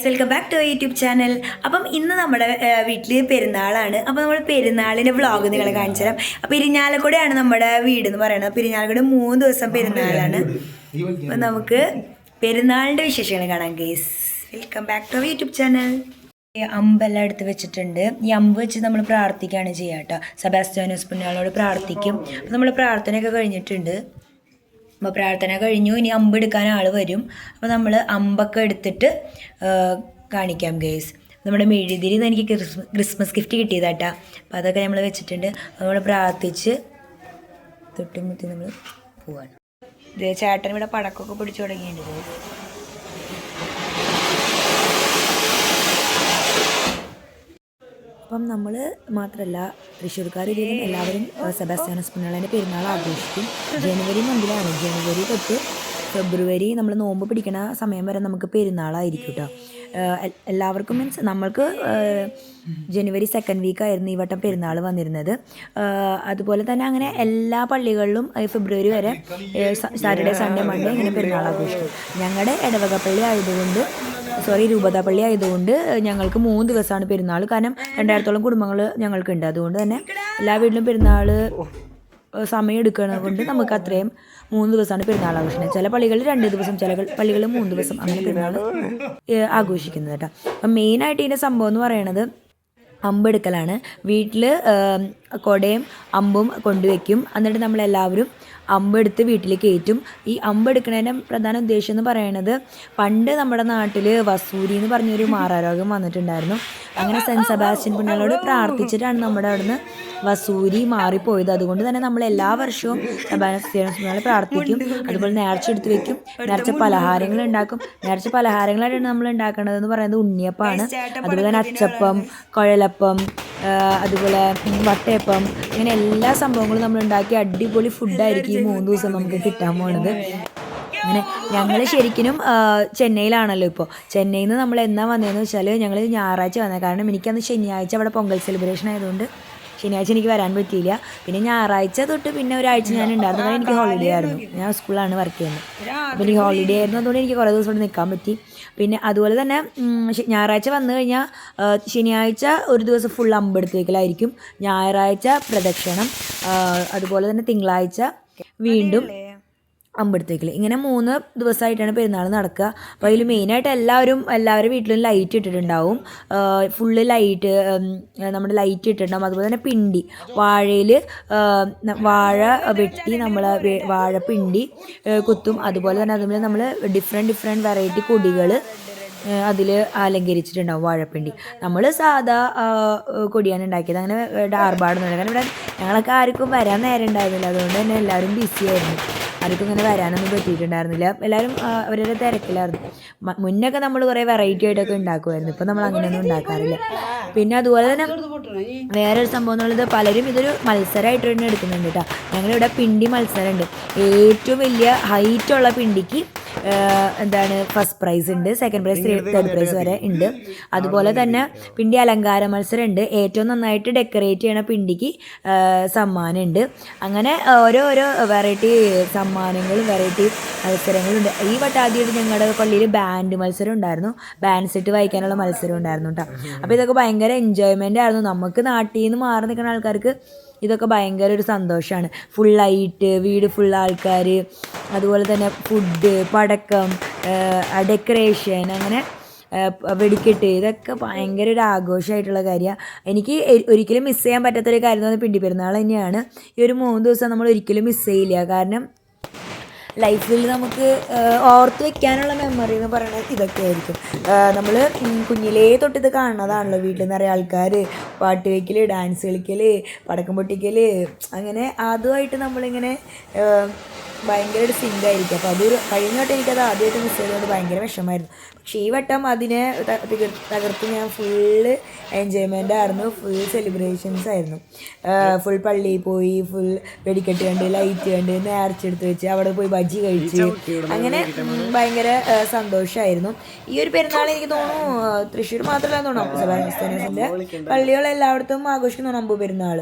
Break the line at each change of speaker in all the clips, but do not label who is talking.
Welcome back to YouTube channel. അപ്പം ഇന്ന് നമ്മുടെ വീട്ടിൽ പെരുന്നാളാണ്. അപ്പോൾ നമ്മൾ പെരുന്നാളിൻ്റെ വ്ളോഗ് നിങ്ങളെ കാണിച്ചു തരാം. അപ്പോൾ ഇരിഞ്ഞാലക്കുടയാണ് നമ്മുടെ വീട് എന്ന് പറയുന്നത്. അപ്പോൾ ഇരിഞ്ഞാലക്കുട 3 ദിവസം പെരുന്നാളാണ്. അപ്പം നമുക്ക് പെരുന്നാളിൻ്റെ വിശേഷങ്ങൾ കാണാം guys. Welcome back to YouTube channel. അമ്പെല്ലാം എടുത്ത് വെച്ചിട്ടുണ്ട്. ഈ അമ്പ് വെച്ച് നമ്മൾ പ്രാർത്ഥിക്കുകയാണ് ചെയ്യുക കേട്ടോ. സെബാസ്റ്റ്യാനോസ് പുണ്യാളോട് പ്രാർത്ഥിക്കും. അപ്പോൾ നമ്മൾ പ്രാർത്ഥനയൊക്കെ കഴിഞ്ഞിട്ടുണ്ട്. അപ്പോൾ പ്രാർത്ഥന കഴിഞ്ഞു. ഇനി അമ്പ് എടുക്കാൻ ആൾ വരും. അപ്പോൾ നമ്മൾ അമ്പൊക്കെ എടുത്തിട്ട് കാണിക്കാം ഗേസ്. നമ്മുടെ മെഴുതിരി എനിക്ക് ക്രിസ്മസ് ഗിഫ്റ്റ് കിട്ടിയതാട്ടാ. അപ്പോൾ അതൊക്കെ നമ്മൾ വെച്ചിട്ടുണ്ട്. നമ്മൾ പ്രാർത്ഥിച്ച് തൊട്ടുമുത്തി നമ്മൾ പോവാണ്. ഇത് ചേട്ടൻ ഇവിടെ പടക്കമൊക്കെ പിടിച്ചു തുടങ്ങിയിട്ടുണ്ട്. അപ്പം നമ്മൾ മാത്രമല്ല തൃശ്ശൂർക്കാർ ഇതിലും എല്ലാവരും സെബാസ്റ്റ്യാനോസ് പുണ്യാളൻ്റെ പെരുന്നാൾ ആഘോഷിക്കും. ജനുവരി മന്തിലാണ്. ജനുവരി തൊട്ട് ഫെബ്രുവരി നമ്മൾ നോമ്പ് പിടിക്കണ സമയം വരെ നമുക്ക് പെരുന്നാളായിരിക്കും കേട്ടോ. എല്ലാവർക്കും മീൻസ് നമ്മൾക്ക് ജനുവരി 2nd വീക്കായിരുന്നു ഈ വട്ടം പെരുന്നാൾ വന്നിരുന്നത്. അതുപോലെ തന്നെ അങ്ങനെ എല്ലാ പള്ളികളിലും ഫെബ്രുവരി വരെ സാറ്റർഡേ സൺഡേ മൺഡേ ഇങ്ങനെ പെരുന്നാൾ ആഘോഷിക്കും. ഞങ്ങളുടെ ഇടവകപ്പള്ളി ആയതുകൊണ്ട് രൂപതാ പള്ളി ആയതുകൊണ്ട് ഞങ്ങൾക്ക് 3 ദിവസമാണ് പെരുന്നാൾ. കാരണം 2000-ഓളം കുടുംബങ്ങൾ ഞങ്ങൾക്കുണ്ട്. അതുകൊണ്ട് തന്നെ എല്ലാ വീട്ടിലും പെരുന്നാൾ സമയം എടുക്കുന്നത് കൊണ്ട് നമുക്ക് അത്രയും 3 ദിവസമാണ് പെരുന്നാൾ ആഘോഷിക്കുന്നത്. ചില പള്ളികളിൽ 2 ദിവസം, ചില പള്ളികളിൽ 3 ദിവസം അങ്ങനെ പെരുന്നാൾ ആഘോഷിക്കുന്നത് കേട്ടോ. അപ്പം മെയിനായിട്ട് ഇതിൻ്റെ സംഭവം എന്ന് പറയുന്നത് അമ്പെടുക്കലാണ്. വീട്ടിൽ കുടയും അമ്പും കൊണ്ടുവയ്ക്കും. എന്നിട്ട് നമ്മളെല്ലാവരും അമ്പെടുത്ത് വീട്ടിൽ കയറ്റും. ഈ അമ്പെടുക്കുന്നതിൻ്റെ പ്രധാന ഉദ്ദേശം എന്ന് പറയുന്നത് പണ്ട് നമ്മുടെ നാട്ടിൽ വസൂരി എന്ന് പറഞ്ഞൊരു മാറാരോഗം വന്നിട്ടുണ്ടായിരുന്നു. അങ്ങനെ സെൻറ്റ് സെബാസ്റ്റ്യൻ പുണ്യാളോട് പ്രാർത്ഥിച്ചിട്ടാണ് നമ്മുടെ അവിടുന്ന് വസൂരി മാറിപ്പോയത്. അതുകൊണ്ട് തന്നെ നമ്മൾ എല്ലാ വർഷവും സെബാസ്റ്റ്യൻ പുണ്യാളെ പ്രാർത്ഥിക്കും. അതുപോലെ നേർച്ച എടുത്ത് വെക്കും. നേർച്ച പലഹാരങ്ങൾ ഉണ്ടാക്കും. നേർച്ച പലഹാരങ്ങളായിട്ടാണ് നമ്മൾ ഉണ്ടാക്കേണ്ടതെന്ന് പറയുന്നത് ഉണ്ണിയപ്പമാണ്. അതുപോലെ തന്നെ അച്ചപ്പം, കുഴലപ്പം, അതുപോലെ വട്ടയപ്പം, അങ്ങനെ എല്ലാ സംഭവങ്ങളും നമ്മൾ ഉണ്ടാക്കി അടിപൊളി ഫുഡായിരിക്കും ഈ 3 ദിവസം നമുക്ക് കിട്ടാൻ പോകുന്നത്. അങ്ങനെ ഞങ്ങൾ ശരിക്കും ചെന്നൈയിലാണല്ലോ ഇപ്പോൾ. ചെന്നൈയിൽ നിന്ന് നമ്മൾ എന്നാ വന്നതെന്ന് വെച്ചാൽ ഞങ്ങൾ ഞായറാഴ്ച വന്നത്. കാരണം എനിക്കന്ന് ശനിയാഴ്ച അവിടെ പൊങ്കൽ സെലിബ്രേഷൻ ആയതുകൊണ്ട് ശനിയാഴ്ച എനിക്ക് വരാൻ പറ്റിയില്ല. പിന്നെ ഞായറാഴ്ച തൊട്ട് പിന്നെ ഒരാഴ്ച ഞാൻ ഉണ്ടായിരുന്നു. കാരണം എനിക്ക് ഹോളിഡേ ആയിരുന്നു. ഞാൻ സ്കൂളിലാണ് വർക്ക് ചെയ്യുന്നത്. അപ്പോൾ എനിക്ക് ഹോളിഡേ ആയിരുന്നു. അതുകൊണ്ട് എനിക്ക് കുറേ ദിവസം ഇവിടെ നിൽക്കാൻ പറ്റി. പിന്നെ അതുപോലെ തന്നെ ഞായറാഴ്ച വന്നു കഴിഞ്ഞാൽ ശനിയാഴ്ച ഒരു ദിവസം ഫുൾ അമ്പെടുത്ത് വയ്ക്കലായിരിക്കും. ഞായറാഴ്ച പ്രദക്ഷിണം, അതുപോലെ തന്നെ തിങ്കളാഴ്ച വീണ്ടും അമ്പെടുത്ത് വയ്ക്കൽ. ഇങ്ങനെ 3 ദിവസമായിട്ടാണ് പെരുന്നാൾ നടക്കുക. അപ്പോൾ അതിൽ മെയിനായിട്ട് എല്ലാവരുടെ വീട്ടിലും ലൈറ്റ് ഇട്ടിട്ടുണ്ടാവും. ഫുള്ള് ലൈറ്റ് നമ്മുടെ ലൈറ്റ് ഇട്ടിട്ടുണ്ടാവും. അതുപോലെ തന്നെ പിണ്ടി, വാഴയിൽ വാഴ വെട്ടി നമ്മൾ വാഴപ്പിണ്ടി കുത്തും. അതുപോലെ തന്നെ അതുപോലെ നമ്മൾ ഡിഫറെൻറ്റ് വെറൈറ്റി കൊടികൾ അതിൽ അലങ്കരിച്ചിട്ടുണ്ടാവും വാഴപ്പിണ്ടി. നമ്മൾ സാധാ കൊടിയാണ് ഉണ്ടാക്കിയത്. അങ്ങനെ ആർഭാടൊന്നുമില്ല. കാരണം ഇവിടെ ഞങ്ങളൊക്കെ ആർക്കും വരാൻ നേരം ഉണ്ടായിരുന്നില്ല. അതുകൊണ്ട് തന്നെ എല്ലാവരും ബിസിയായിരുന്നു. ആർക്കും ഇങ്ങനെ വരാനൊന്നും പറ്റിയിട്ടുണ്ടായിരുന്നില്ല. എല്ലാവരും അവരുടെ തിരക്കിലായിരുന്നു. മുന്നൊക്കെ നമ്മൾ കുറേ വെറൈറ്റി ആയിട്ടൊക്കെ ഉണ്ടാക്കുമായിരുന്നു. ഇപ്പം നമ്മൾ അങ്ങനെയൊന്നും ഉണ്ടാക്കാറില്ല. പിന്നെ അതുപോലെ തന്നെ വേറൊരു സംഭവം എന്നുള്ളത് പലരും ഇതൊരു മത്സരമായിട്ട് തന്നെ എടുക്കുന്നുണ്ട് കേട്ടോ. ഞങ്ങളിവിടെ പിണ്ടി മത്സരമുണ്ട്. ഏറ്റവും വലിയ ഹൈറ്റുള്ള പിണ്ടിക്ക് ഫസ്റ്റ് പ്രൈസ് ഉണ്ട്, സെക്കൻഡ് പ്രൈസ്, തേർഡ് പ്രൈസ് വരെ ഉണ്ട്. അതുപോലെ തന്നെ പിണ്ടി അലങ്കാര മത്സരം ഉണ്ട്. ഏറ്റവും നന്നായിട്ട് ഡെക്കറേറ്റ് ചെയ്യണ പിണ്ടിക്ക് സമ്മാനമുണ്ട്. അങ്ങനെ ഓരോരോ വെറൈറ്റി സമ്മാനങ്ങളും വെറൈറ്റി മത്സരങ്ങളുണ്ട്. ഈ വട്ടാദ്യമായിട്ട് ഞങ്ങളുടെ പള്ളിയിൽ ബാൻഡ് മത്സരം ഉണ്ടായിരുന്നു. ബാൻഡ് സെറ്റ് വായിക്കാനുള്ള മത്സരം ഉണ്ടായിരുന്നു കേട്ടോ. അപ്പോൾ ഇതൊക്കെ ഭയങ്കര എൻജോയ്മെൻ്റ് ആയിരുന്നു. നമുക്ക് നാട്ടിൽ നിന്ന് മാറി നിൽക്കുന്ന ആൾക്കാർക്ക് ഇതൊക്കെ ഭയങ്കര ഒരു സന്തോഷമാണ്. ഫുൾ ലൈറ്റ്, വീട് ഫുൾ ആൾക്കാർ, അതുപോലെ തന്നെ ഫുഡ്, പടക്കം, ഡെക്കറേഷൻ, അങ്ങനെ വെടിക്കെട്ട്, ഇതൊക്കെ ഭയങ്കര ഒരു ആഘോഷമായിട്ടുള്ള കാര്യമാണ്. എനിക്ക് ഒരിക്കലും മിസ് ചെയ്യാൻ പറ്റാത്തൊരു കാര്യം എന്ന് പറഞ്ഞാൽ പിണ്ടി പെരുന്നാൾ തന്നെയാണ്. ഈ ഒരു 3 ദിവസം നമ്മൾ ഒരിക്കലും മിസ് ചെയ്യില്ല. കാരണം ലൈഫിൽ നമുക്ക് ഓർത്ത് വെക്കാനുള്ള മെമ്മറി എന്ന് പറയുന്നത് ഇതൊക്കെ ആയിരിക്കും. നമ്മൾ കുഞ്ഞിലേ തൊട്ട് ഇത് കാണുന്നതാണല്ലോ. വീട്ടിൽ നിന്ന് നിറയെ ആൾക്കാർ പാട്ട് വയ്ക്കൽ, ഡാൻസ് കളിക്കൽ, പടക്കം പൊട്ടിക്കൽ, അങ്ങനെ അതുമായിട്ട് നമ്മളിങ്ങനെ ഭയങ്കര ഒരു സിങ്കായിരിക്കും. അപ്പോൾ അതൊരു കഴിഞ്ഞ വട്ടം എനിക്കത് ആദ്യമായിട്ട് മിസ് ചെയ്തുകൊണ്ട് ഭയങ്കര വിഷമമായിരുന്നു. പക്ഷേ ഈ വട്ടം അതിനെ തകർത്ത് ഞാൻ ഫുള്ള് എൻജോയ്മെൻ്റ് ആയിരുന്നു. ഫുൾ സെലിബ്രേഷൻസ് ആയിരുന്നു. ഫുൾ പള്ളിയിൽ പോയി, ഫുൾ വെടിക്കെട്ട് കണ്ട്, ലൈറ്റ് കണ്ട്, നേർച്ചെടുത്ത് വെച്ച് അവിടെ പോയി ബജ്ജി കഴിച്ച്, അങ്ങനെ ഭയങ്കര സന്തോഷമായിരുന്നു. ഈ ഒരു പെരുന്നാൾ എനിക്ക് തോന്നുന്നു തൃശ്ശൂർ മാത്രമല്ല തോന്നുന്നു സെബാസ്റ്റ്യാനോസിൻ്റെ പള്ളികളെല്ലായിടത്തും ആഘോഷിക്കുന്നു അമ്പ് പെരുന്നാൾ.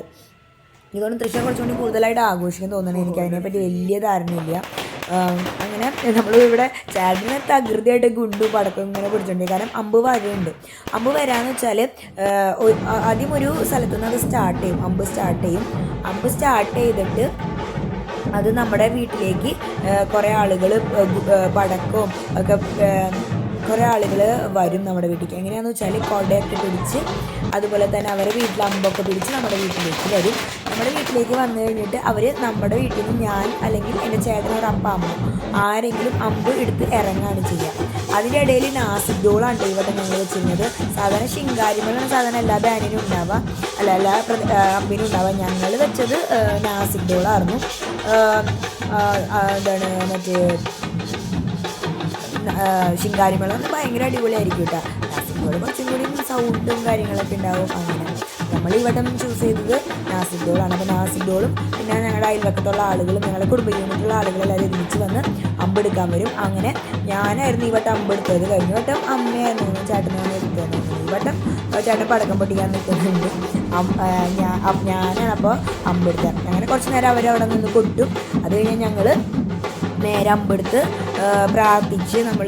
ഇതുകൊണ്ട് തൃശ്ശൂർ കുറച്ചുകൂടി കൂടുതലായിട്ട് ആഘോഷിക്കാൻ തോന്നുന്നത്. എനിക്ക് അതിനെപ്പറ്റി വലിയ ധാരണയില്ല. അങ്ങനെ നമ്മൾ ഇവിടെ ചേട്ടന് തകൃതിയായിട്ട് ഗുണ്ടും പടക്കം ഇങ്ങനെ പിടിച്ചിട്ടുണ്ട്. കാരണം അമ്പ് വരുന്നുണ്ട്. അമ്പ് വരാമെന്ന് വെച്ചാൽ ആദ്യം ഒരു സ്ഥലത്തു നിന്ന് അത് സ്റ്റാർട്ട് ചെയ്യും. അമ്പ് സ്റ്റാർട്ട് ചെയ്തിട്ട് അത് നമ്മുടെ വീട്ടിലേക്ക് കുറേ ആളുകൾ പടക്കവും ഒക്കെ കുറേ ആളുകൾ വരും നമ്മുടെ വീട്ടിലേക്ക്. എങ്ങനെയാണെന്ന് വെച്ചാൽ കൊടയൊക്കെ പിടിച്ച് അതുപോലെ തന്നെ അവരെ വീട്ടിൽ അമ്പൊക്കെ പിടിച്ച് നമ്മുടെ വീട്ടിലേക്ക് വരും. നമ്മുടെ വീട്ടിലേക്ക് വന്നു കഴിഞ്ഞിട്ട് അവർ നമ്മുടെ വീട്ടിൽ നിന്ന് ഞാൻ അല്ലെങ്കിൽ എൻ്റെ ചേട്ടനൊരു അമ്മ ആരെങ്കിലും അമ്പ് എടുത്ത് ഇറങ്ങുകയാണ് ചെയ്യുക. അതിൻ്റെ ഇടയിൽ നാസിക് ഡോളാണ് ഇവിടെ ഞങ്ങൾ വെച്ചിരുന്നത്. സാധാരണ ശിങ്കാരിമേളാണ് സാധാരണ എല്ലാ ബാനിനും ഉണ്ടാവുക, എല്ലാ അമ്പിനും ഉണ്ടാവുക. ഞങ്ങൾ വെച്ചത് നാസിക് ഡോളായിരുന്നു. എന്താണ് മറ്റേ ശിങ്കാരിമേളം ഭയങ്കര അടിപൊളിയായിരിക്കും കേട്ടോ. നാസിക് ഡോൾ കുറച്ചും കൂടി സൗണ്ടും കാര്യങ്ങളൊക്കെ ഉണ്ടാവും. അങ്ങനെ നമ്മൾ ഈ വട്ടം ചൂസ് ചെയ്തത് നാസിക് ഡോളാണ്. അപ്പോൾ നാസിക് ഡോളും പിന്നെ ഞങ്ങളുടെ അയൽവക്കത്തുള്ള ആളുകളും ഞങ്ങളുടെ കുടുംബ യൂണിറ്റുള്ള ആളുകളെല്ലാവരും ഒരുമിച്ച് വന്ന് അമ്പെടുക്കാൻ വരും. അങ്ങനെ ഞാനായിരുന്നു ഈ വട്ടം അമ്പെടുത്തത്. കഴിഞ്ഞ വട്ടം അമ്മയായിരുന്നു ചേട്ടനാണ് എടുത്തത്. ഈ വട്ടം ചേട്ടൻ പടക്കം പൊട്ടിക്കാൻ നിൽക്കുന്നുണ്ട്. ഞാനാണ് അപ്പോൾ അമ്പെടുത്തത്. അങ്ങനെ കുറച്ച് നേരം അവരവിടെ നിന്ന് കൊട്ടും. അത് കഴിഞ്ഞ് ഞങ്ങൾ നേരെ അമ്പെടുത്ത് പ്രാർത്ഥിച്ച് നമ്മൾ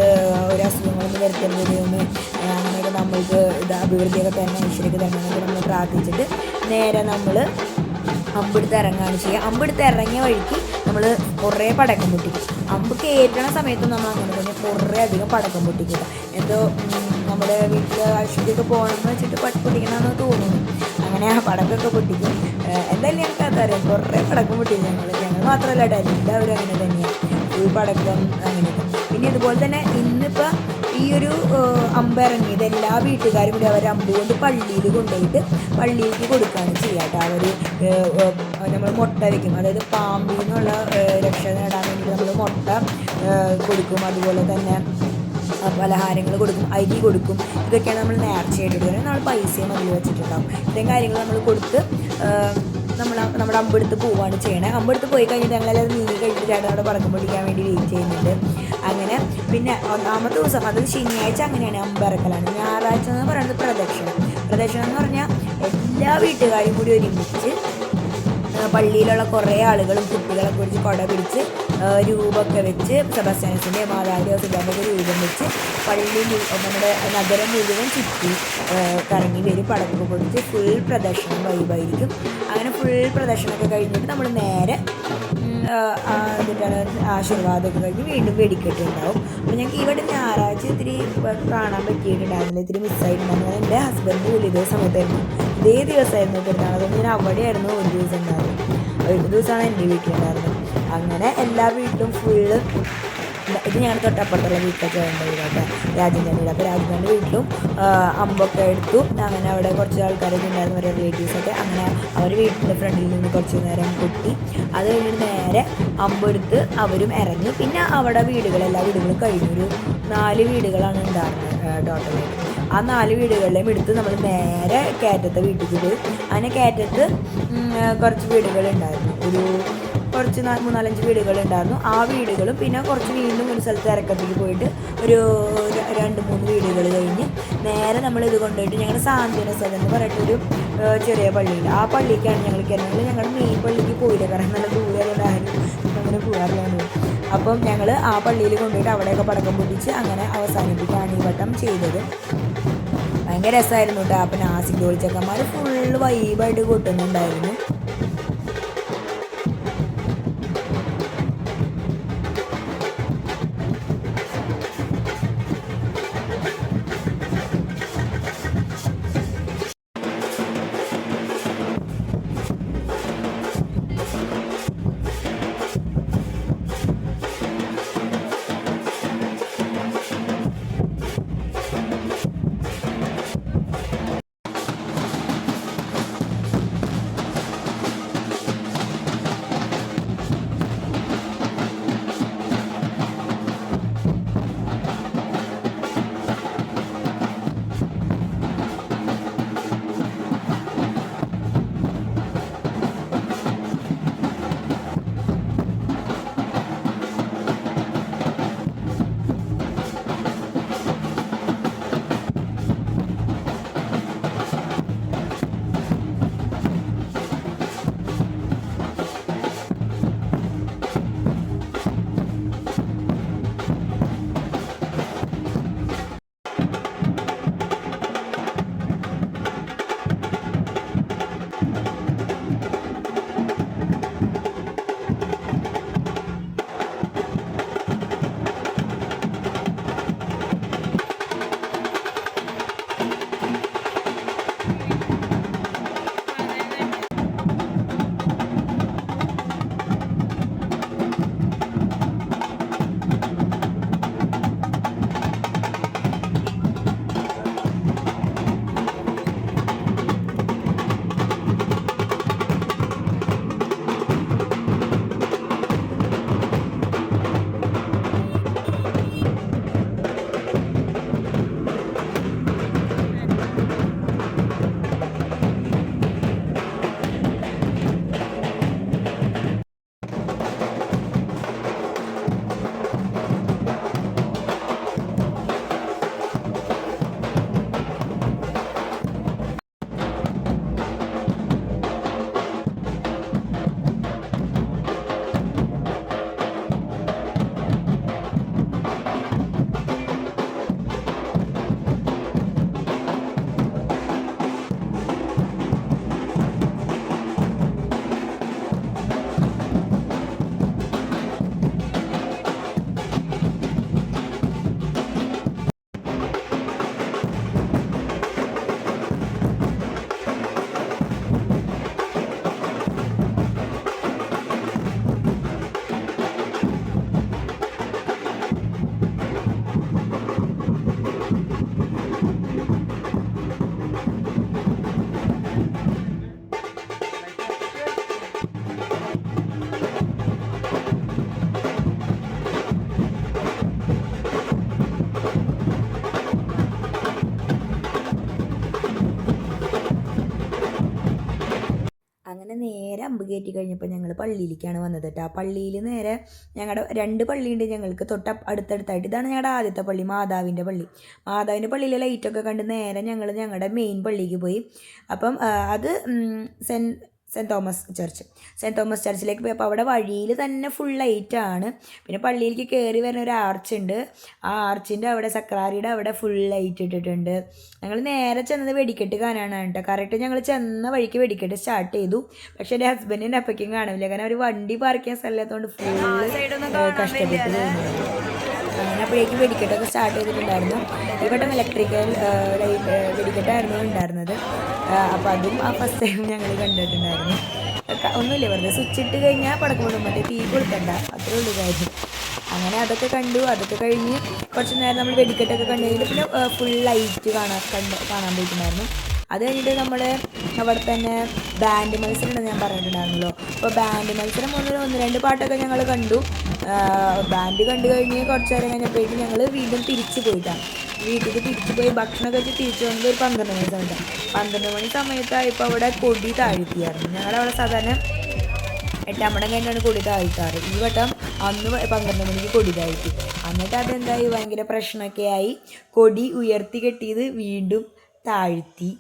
ഒരു അസുഖങ്ങളൊന്നും വരുത്തരുതെന്ന് അങ്ങനെയൊക്കെ നമ്മൾക്ക് അഭിവൃദ്ധിയൊക്കെ തന്നെ ഐശ്വര്യമൊക്കെ തന്നെ നമ്മൾ പ്രാർത്ഥിച്ചിട്ട് നേരെ നമ്മൾ അമ്പെടുത്ത് ഇറങ്ങുകയാണ് ചെയ്യുക. അമ്പെടുത്ത് ഇറങ്ങിയ വഴിക്ക് നമ്മൾ കുറേ പടക്കം പൊട്ടിക്കും. അമ്പ് കയറ്റണ സമയത്തും നമ്മൾ അങ്ങനെ തന്നെ കുറേ അധികം പടക്കം പൊട്ടിക്കുക. എന്തോ നമ്മുടെ വീട്ടിൽ ആശുപത്രിയൊക്കെ പോകണമെന്ന് വെച്ചിട്ട് പൊട്ടിക്കണമെന്ന് തോന്നുന്നു. അങ്ങനെ ആ പടക്കമൊക്കെ പൊട്ടിക്കും. എന്തായാലും ഞങ്ങൾക്ക് അതറിയാം, കുറേ പടക്കം പൊട്ടിക്കും. ഞങ്ങൾ മാത്രമല്ല കേട്ടോ, എല്ലാവരും അങ്ങനെ തന്നെയാണ് ഈ പടക്കം അങ്ങനെയൊക്കെ. പിന്നെ ഇതുപോലെ തന്നെ ഇന്നിപ്പോൾ ഈ ഒരു അമ്പ് ഇറങ്ങിയത് എല്ലാ വീട്ടുകാരും കൂടി അവർ അമ്പ് കൊണ്ട് പള്ളിയിൽ കൊണ്ടുപോയിട്ട് പള്ളിയിലേക്ക് കൊടുക്കുകയാണ് ചെയ്യുക കേട്ടോ. അവർ നമ്മൾ മുട്ട വയ്ക്കും, അതായത് പാമ്പിൽ നിന്നുള്ള രക്ഷ നേടാൻ വേണ്ടി നമ്മൾ മുട്ട കൊടുക്കും. അതുപോലെ തന്നെ പലഹാരങ്ങൾ കൊടുക്കും, അരി കൊടുക്കും. ഇതൊക്കെയാണ് നമ്മൾ നേർച്ചയായിട്ട് കൊടുക്കുന്നത്. നമ്മൾ പൈസയും അതിൽ വെച്ചിട്ടുണ്ടാകും. ഇത്രയും കാര്യങ്ങൾ നമ്മൾ കൊടുത്ത് നമ്മുടെ അമ്പെടുത്ത് പോവുകയാണ് ചെയ്യണേ. അമ്പെടുത്ത് പോയി കഴിഞ്ഞിട്ട് ഞങ്ങളെല്ലാം നീങ്ങി കഴിഞ്ഞിട്ട് ചേട്ടൻ അവിടെ പടക്കം പൊട്ടിക്കാൻ വേണ്ടി വെയിറ്റ് ചെയ്യുന്നുണ്ട്. അങ്ങനെ പിന്നെ ഒന്നാമത്തെ ദിവസം, അതായത് ശനിയാഴ്ച അങ്ങനെയാണ് അമ്പിറക്കലാണ്. ഞായറാഴ്ച എന്ന് പറയുന്നത് പ്രദക്ഷിണം എന്ന് പറഞ്ഞാൽ എല്ലാ വീട്ടുകാരും കൂടി ഒരുമിച്ച് പള്ളിയിലുള്ള കുറേ ആളുകളും കുട്ടികളൊക്കെ പിടിച്ച് കുട പിടിച്ച് രൂപമൊക്കെ വെച്ച് സെബാസ്റ്റ്യാനോസിൻ്റെ മാതാവിൻ്റെ സുധാൻ്റെ രൂപം വെച്ച് പള്ളിയിൽ നമ്മുടെ നഗരം മുഴുവൻ ചുറ്റി കറങ്ങി വരും. പടക്കൊക്കെ പൊടിച്ച് ഫുൾ പ്രദക്ഷിണം വൈബായിരിക്കും. അങ്ങനെ ഫുൾ പ്രദക്ഷിണമൊക്കെ കഴിഞ്ഞിട്ട് നമ്മൾ നേരെ എന്നിട്ടാണ് ആശീർവാദമൊക്കെ കഴിഞ്ഞ് വീണ്ടും വെടിക്കെട്ടുണ്ടാവും. അപ്പോൾ ഞങ്ങൾക്ക് ഇവിടെ ഞായറാഴ്ച ഇത്തിരി കാണാൻ പറ്റിയിട്ടുണ്ടായിരുന്നില്ല, ഇത്തിരി മിസ്സായിട്ടുണ്ടായിരുന്നു. എൻ്റെ ഹസ്ബൻഡ് ഇതേ സമയത്തായിരുന്നു, ഇതേ ദിവസമായിരുന്നു പെരുന്നാൾ. അതുകൊണ്ട് ഞാൻ അവിടെയായിരുന്നു ഒരു ദിവസം ഉണ്ടായിരുന്നു. ഒരു ദിവസമാണ് എൻ്റെ വീട്ടിലുണ്ടായിരുന്നത്. അങ്ങനെ എല്ലാ വീട്ടിലും ഫുള്ള് ഇത് ഞങ്ങൾ തൊട്ടപ്പുറത്തുള്ള വീട്ടിലൊക്കെ ഉണ്ടായിരുന്നു രാജേന്ദ്രൻ്റെ വീട്. അപ്പോൾ രാജേന്ദ്രൻ്റെ വീട്ടിലും അമ്പൊക്കെ എടുത്തു. അങ്ങനെ അവിടെ കുറച്ച് ആൾക്കാരൊക്കെ ഉണ്ടായിരുന്നു, അവരുടെ റിലേറ്റീവ്സൊക്കെ. അങ്ങനെ അവർ വീട്ടിൻ്റെ ഫ്രണ്ടിൽ നിന്ന് കുറച്ച് നേരം കൊട്ടി. അത് കഴിഞ്ഞിട്ട് നേരെ അമ്പെടുത്ത് അവരും ഇറങ്ങി. പിന്നെ അവിടെ എല്ലാ വീടുകളും കഴിഞ്ഞൊരു 4 വീടുകളാണ് ഉണ്ടായിരുന്നത് ടോട്ടലായിട്ട്. ആ 4 വീടുകളിലെയും എടുത്ത് നമ്മൾ നേരെ കയറ്റത്തെ വീട്ടിലേക്ക് പോയി. അങ്ങനെ കയറ്റത്ത് കുറച്ച് വീടുകളുണ്ടായിരുന്നു, കുറച്ച് 3-4-5 വീടുകളുണ്ടായിരുന്നു. ആ വീടുകളും പിന്നെ കുറച്ച് വീണ്ടും ഒരു സ്ഥലത്ത് ഇറക്കത്തേക്ക് പോയിട്ട് ഒരു 2-3 വീടുകൾ കഴിഞ്ഞ് നേരെ നമ്മൾ ഇത് കൊണ്ടുപോയിട്ട് ഞങ്ങളുടെ സാന്ത്വന സ്ഥലം എന്ന് പറഞ്ഞിട്ടൊരു ചെറിയ പള്ളിയുണ്ട്. ആ പള്ളിക്കാണ് ഞങ്ങൾ കയറുന്നത്. ഞങ്ങളുടെ മെയിൻ പള്ളിക്ക് പോയില്ല, കാരണം നല്ല ദൂരമുള്ള ആരും അങ്ങനെ പോകാറില്ലായിരുന്നു. അപ്പം ഞങ്ങൾ ആ പള്ളിയിൽ കൊണ്ടുപോയിട്ട് അവിടെയൊക്കെ പടക്കം പൊട്ടിച്ച് അങ്ങനെ അവസാനിപ്പിക്കുകയാണ് ഈ വട്ടം ചെയ്തത്. ഭയങ്കര രസമായിരുന്നു കേട്ടോ. അപ്പം നാസിക് ഡോൾ ചെക്കന്മാർ ഫുള്ള് വൈബായിട്ട് കൊട്ടുന്നുണ്ടായിരുന്നു. അമ്പ് കയറ്റി കഴിഞ്ഞപ്പോൾ ഞങ്ങൾ പള്ളിയിലേക്കാണ് വന്നത് കേട്ടോ. ആ പള്ളിയിൽ നേരെ ഞങ്ങളുടെ 2 പള്ളിയുണ്ട് ഞങ്ങൾക്ക് അടുത്തടുത്തായിട്ട്. ഇതാണ് ഞങ്ങളുടെ ആദ്യത്തെ പള്ളി, മാതാവിൻ്റെ പള്ളി. മാതാവിൻ്റെ പള്ളിയിലെ ലൈറ്റൊക്കെ കണ്ട് നേരെ ഞങ്ങൾ ഞങ്ങളുടെ മെയിൻ പള്ളിക്ക് പോയി. അപ്പം അത് സെൻറ്റ് തോമസ് ചർച്ചിലേക്ക് പോയി. അപ്പോൾ അവിടെ വഴിയിൽ തന്നെ ഫുൾ ലൈറ്റാണ്. പിന്നെ പള്ളിയിലേക്ക് കയറി വരുന്ന ഒരു ആർച്ചുണ്ട്. ആ ആർച്ചിൻ്റെ അവിടെ സക്രാരിയുടെ അവിടെ ഫുൾ ലൈറ്റ് ഇട്ടിട്ടുണ്ട്. ഞങ്ങൾ നേരെ ചെന്നത് വെടിക്കെട്ട് കാണാനാണ് കേട്ടോ. കറക്റ്റ് ഞങ്ങൾ ചെന്ന വഴിക്ക് വെടിക്കെട്ട് സ്റ്റാർട്ട് ചെയ്തു. പക്ഷേ എൻ്റെ ഹസ്ബൻഡിൻ്റെ അപ്പയ്ക്കും കാണില്ല, കാരണം ഒരു വണ്ടി പാർക്ക് ചെയ്യാൻ സ്ഥലത്തോണ്ട് ഫുൾ കഷ്ടപ്പെട്ടു. അങ്ങനെ അപ്പോഴേക്കും വെടിക്കെട്ടൊക്കെ സ്റ്റാർട്ട് ചെയ്തിട്ടുണ്ടായിരുന്നു. ഇവിടെ ഇലക്ട്രിക്കൽ വെടിക്കെട്ടായിരുന്നു ഉണ്ടായിരുന്നത്. അപ്പോൾ അതും ആ ഫസ്റ്റ് ടൈം ഞങ്ങൾ കണ്ടിട്ടുണ്ടായിരുന്നു. ഒന്നുമില്ല, വെറുതെ സ്വിച്ച് ഇട്ട് കഴിഞ്ഞാൽ പടക്കം മറ്റേ തീ കൊടുക്കണ്ട, അത്രേ ഉള്ളൂ കാര്യം. അങ്ങനെ അതൊക്കെ കണ്ടു. അതൊക്കെ കഴിഞ്ഞ് കുറച്ച് നേരം നമ്മൾ വെടിക്കെട്ടൊക്കെ കണ്ടു കഴിഞ്ഞിട്ട് പിന്നെ ഫുൾ ലൈറ്റ് കാണാൻ പോയിട്ടുണ്ടായിരുന്നു. അത് കഴിഞ്ഞിട്ട് നമ്മൾ അവിടെ തന്നെ ബാൻഡ് മത്സരം ഉണ്ടെന്ന് ഞാൻ പറഞ്ഞിട്ടുണ്ടായിരുന്നല്ലോ. അപ്പോൾ ബാൻഡ് മത്സരം 1-2 പാട്ടൊക്കെ ഞങ്ങൾ കണ്ടു. ബാൻഡ് കണ്ടു കഴിഞ്ഞ് കുറച്ച് നേരം കഴിഞ്ഞപ്പോഴേക്കും ഞങ്ങൾ വീണ്ടും തിരിച്ചു പോയിട്ടാണ്. വീട്ടിലേക്ക് തിരിച്ചു പോയി ഭക്ഷണമൊക്കെ വെച്ച് തിരിച്ചു വന്നത് ഒരു 12 മണി സമയത്താണ്. 12 മണി സമയത്തായപ്പോൾ അവിടെ കൊടി താഴ്ത്തിയായിരുന്നു. ഞങ്ങളവിടെ സാധാരണ 8 മണി കഴിഞ്ഞാണ് കൊടി താഴ്ത്താറ്. ഈ വട്ടം അന്ന് 12 മണിക്ക് കൊടി താഴ്ത്തി. എന്നിട്ട് അതെന്തായി, ഭയങ്കര പ്രശ്നമൊക്കെ ആയി. കൊടി ഉയർത്തി കെട്ടിയത് വീണ്ടും താഴ്ത്തി.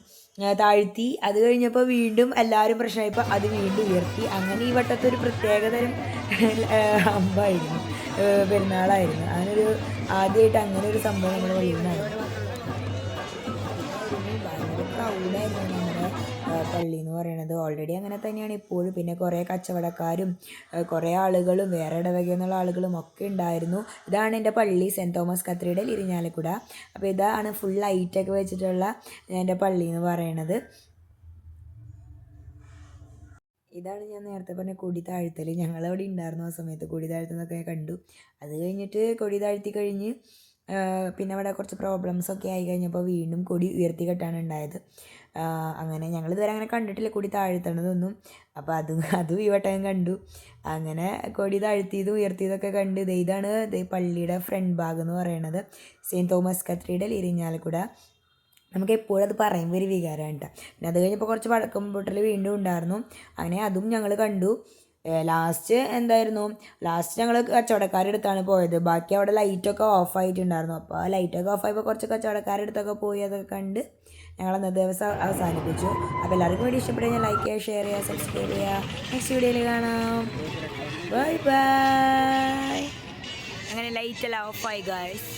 അത് കഴിഞ്ഞപ്പോൾ വീണ്ടും എല്ലാവരും പ്രശ്നമായപ്പോൾ അത് വീണ്ടും ഉയർത്തി. അങ്ങനെ ഈ വട്ടത്തെ ഒരു പ്രത്യേകതരം അമ്പായിരുന്നു, പെരുന്നാളായിരുന്നു. അങ്ങനൊരു ആദ്യമായിട്ട് അങ്ങനെ ഒരു സംഭവം നമ്മുടെ വഴിയിലുണ്ടായിരുന്നു. ഭയങ്കര ക്രൗഡായിരുന്നു നമ്മുടെ പള്ളി എന്ന് പറയുന്നത്. ഓൾറെഡി അങ്ങനെ തന്നെയാണ് ഇപ്പോഴും. പിന്നെ കുറേ കച്ചവടക്കാരും കുറേ ആളുകളും വേറെ ഇടവകയിൽ നിന്നുള്ള ആളുകളും ഒക്കെ ഉണ്ടായിരുന്നു. ഇതാണ് എൻ്റെ പള്ളി, സെൻറ്റ് തോമസ് കത്തീഡ്രൽ ഇരിഞ്ഞാലക്കുട. അപ്പോൾ ഇതാണ് ഫുൾ ലൈറ്റൊക്കെ വെച്ചിട്ടുള്ള എൻ്റെ പള്ളി എന്ന് പറയുന്നത്. ഇതാണ് ഞാൻ നേരത്തെ പറഞ്ഞ കൊടി താഴ്ത്തൽ. ഞങ്ങളവിടെ ഉണ്ടായിരുന്നു ആ സമയത്ത്. കൊടി താഴ്ത്തുന്നതൊക്കെ കണ്ടു. അത് കഴിഞ്ഞിട്ട് കൊടി താഴ്ത്തി കഴിഞ്ഞ് പിന്നെ അവിടെ കുറച്ച് പ്രോബ്ലംസൊക്കെ ആയി കഴിഞ്ഞപ്പോൾ വീണ്ടും കൊടി ഉയർത്തി കെട്ടാണ് ഉണ്ടായത്. അങ്ങനെ ഞങ്ങൾ ഇതുവരെ അങ്ങനെ കണ്ടിട്ടില്ല കൊടി താഴ്ത്തണതൊന്നും. അപ്പോൾ അതും ഈ വട്ടം കണ്ടു. അങ്ങനെ കൊടി താഴ്ത്തിയതും ഉയർത്തിയതൊക്കെ കണ്ട്. ഇതാണ് പള്ളിയുടെ ഫ്രണ്ട് ഭാഗം എന്ന് പറയുന്നത്, സെയിൻറ്റ് തോമസ് കത്തീഡ്രൽ ഇരിഞ്ഞാലക്കുട. നമുക്ക് എപ്പോഴും അത് പറയുമ്പോൾ ഒരു വികാരമാണ് കേട്ടോ. പിന്നെ അത് കഴിഞ്ഞപ്പോൾ കുറച്ച് പടക്കം പൊട്ടൽ വീണ്ടും ഉണ്ടായിരുന്നു. അങ്ങനെ അതും ഞങ്ങൾ കണ്ടു. ലാസ്റ്റ് ഞങ്ങൾ കച്ചവടക്കാരുടെ അടുത്താണ് പോയത്. ബാക്കി അവിടെ ലൈറ്റൊക്കെ ഓഫായിട്ടുണ്ടായിരുന്നു. അപ്പോൾ ആ ലൈറ്റൊക്കെ ഓഫായപ്പോൾ കുറച്ച് കച്ചവടക്കാരുടെ അടുത്തൊക്കെ പോയി അതൊക്കെ കണ്ട് ഞങ്ങൾ അന്നത്തെ ദിവസം അവസാനിപ്പിച്ചു. അപ്പോൾ എല്ലാവർക്കും വേണ്ടി ഇഷ്ടപ്പെടുക ലൈക്ക് ചെയ്യുക, ഷെയർ ചെയ്യുക, സബ്സ്ക്രൈബ് ചെയ്യുക. നെക്സ്റ്റ് വീഡിയോയിൽ കാണാം. Bye bye. അങ്ങനെ ലൈറ്റെല്ലാം ഓഫായി ഗൈസ്.